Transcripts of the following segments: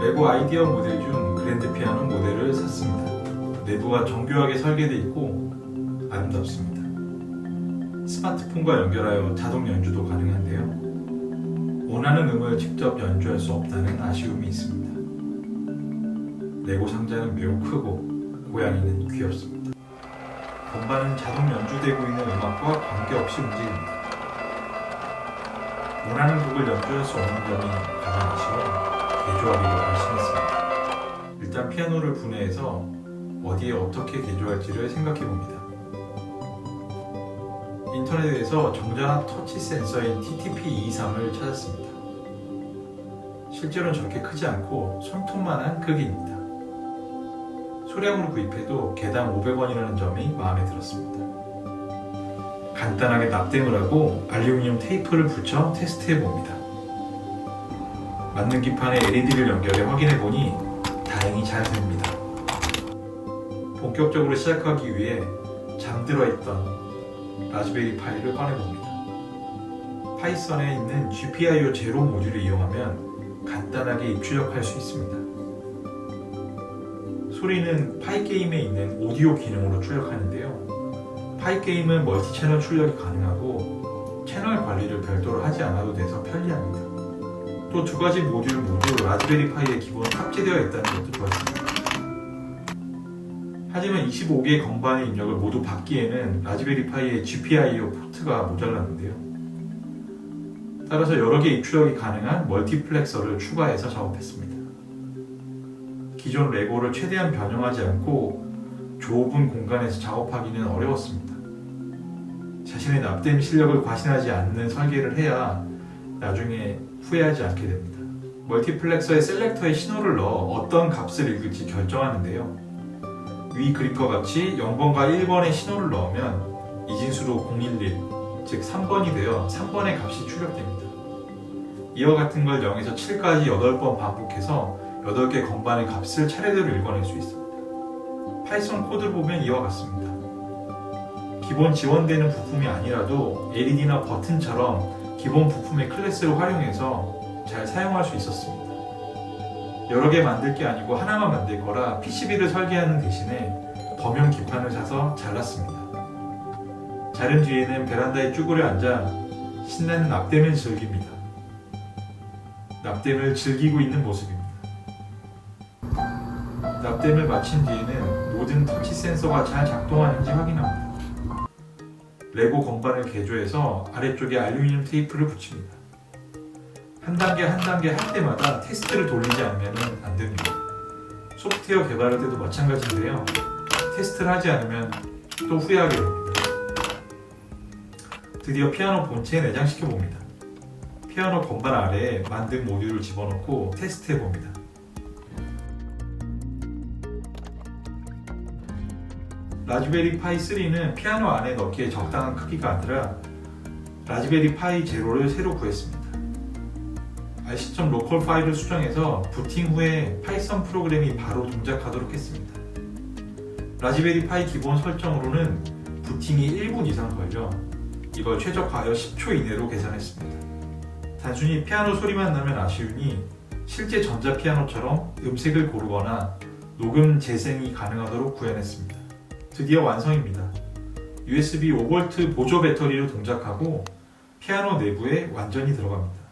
레고 아이디어 모델 중 그랜드 피아노 모델을 샀습니다. 내부가 정교하게 설계되어 있고 아름답습니다. 스마트폰과 연결하여 자동 연주도 가능한데요. 원하는 음을 직접 연주할 수 없다는 아쉬움이 있습니다. 레고 상자는 매우 크고 고양이는 귀엽습니다. 건반은 자동 연주되고 있는 음악과 관계없이 움직입니다. 원하는 곡을 연주할 수 없는 점이 가장 아쉬워 개조하기로 결심했습니다. 일단 피아노를 분해해서 어디에 어떻게 개조할지를 생각해봅니다. 인터넷에서 정자합 터치 센서인 TTP223을 찾았습니다. 실제로는 저렇게 크지 않고 손톱만한 크기입니다. 소량으로 구입해도 개당 500원이라는 점이 마음에 들었습니다. 간단하게 납땜을 하고 알루미늄 테이프를 붙여 테스트해봅니다. 맞는 기판에 LED를 연결해 확인해보니 다행히 잘 됩니다. 본격적으로 시작하기 위해 잠들어 있던 라즈베리 파이를 꺼내봅니다. 파이썬에 있는 GPIO 제로 모듈을 이용하면 간단하게 입출력할 수 있습니다. 소리는 파이게임에 있는 오디오 기능으로 출력하는데요. 파이게임은 멀티 채널 출력이 가능하고 채널 관리를 별도로 하지 않아도 돼서 편리합니다. 또 두 가지 모듈 모두 라즈베리 파이에 기본 탑재되어 있다는 것도 좋았습니다. 하지만 25개의 건반의 입력을 모두 받기에는 라즈베리 파이의 GPIO 포트가 모자랐는데요. 따라서 여러 개 입출력이 가능한 멀티플렉서를 추가해서 작업했습니다. 기존 레고를 최대한 변형하지 않고 좁은 공간에서 작업하기는 어려웠습니다. 자신의 납땜 실력을 과신하지 않는 설계를 해야 나중에 후회하지 않게 됩니다. 멀티플렉서의 셀렉터에 신호를 넣어 어떤 값을 읽을지 결정하는데요. 위 그림과 같이 0번과 1번의 신호를 넣으면 이진수로 011, 즉 3번이 되어 3번의 값이 출력됩니다. 이와 같은 걸 0에서 7까지 8번 반복해서 8개 건반의 값을 차례대로 읽어낼 수 있습니다. 파이썬 코드를 보면 이와 같습니다. 기본 지원되는 부품이 아니라도 LED나 버튼처럼 기본 부품의 클래스를 활용해서 잘 사용할 수 있었습니다. 여러 개 만들 게 아니고 하나만 만들 거라 PCB를 설계하는 대신에 범용 기판을 사서 잘랐습니다. 자른 뒤에는 베란다에 쭈그려 앉아 신나는 납땜을 즐깁니다. 납땜을 즐기고 있는 모습입니다. 납땜을 마친 뒤에는 모든 터치 센서가 잘 작동하는지 확인합니다. 레고 건반을 개조해서 아래쪽에 알루미늄 테이프를 붙입니다. 한 단계 한 단계 할 때마다 테스트를 돌리지 않으면 안 됩니다. 소프트웨어 개발할 때도 마찬가지인데요. 테스트를 하지 않으면 또 후회하게 됩니다. 드디어 피아노 본체에 내장시켜 봅니다. 피아노 건반 아래에 만든 모듈을 집어넣고 테스트해 봅니다. 라즈베리 파이 3는 피아노 안에 넣기에 적당한 크기가 아니라 라즈베리 파이 제로를 새로 구했습니다. rc.local 파일을 수정해서 부팅 후에 파이썬 프로그램이 바로 동작하도록 했습니다. 라즈베리 파이 기본 설정으로는 부팅이 1분 이상 걸려 이걸 최적화하여 10초 이내로 계산했습니다. 단순히 피아노 소리만 나면 아쉬우니 실제 전자피아노처럼 음색을 고르거나 녹음 재생이 가능하도록 구현했습니다. 드디어 완성입니다. USB 5V 보조 배터리로 동작하고 피아노 내부에 완전히 들어갑니다.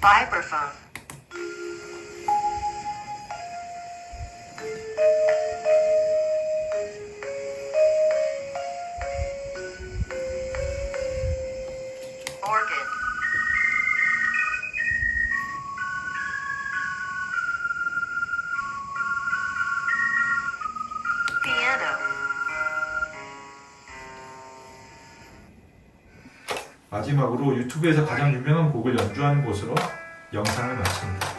Vibraphone. Organ. Piano. 마지막으로 유튜브에서 가장 유명한 곡을 연주하는 곳으로 영상을 마칩니다.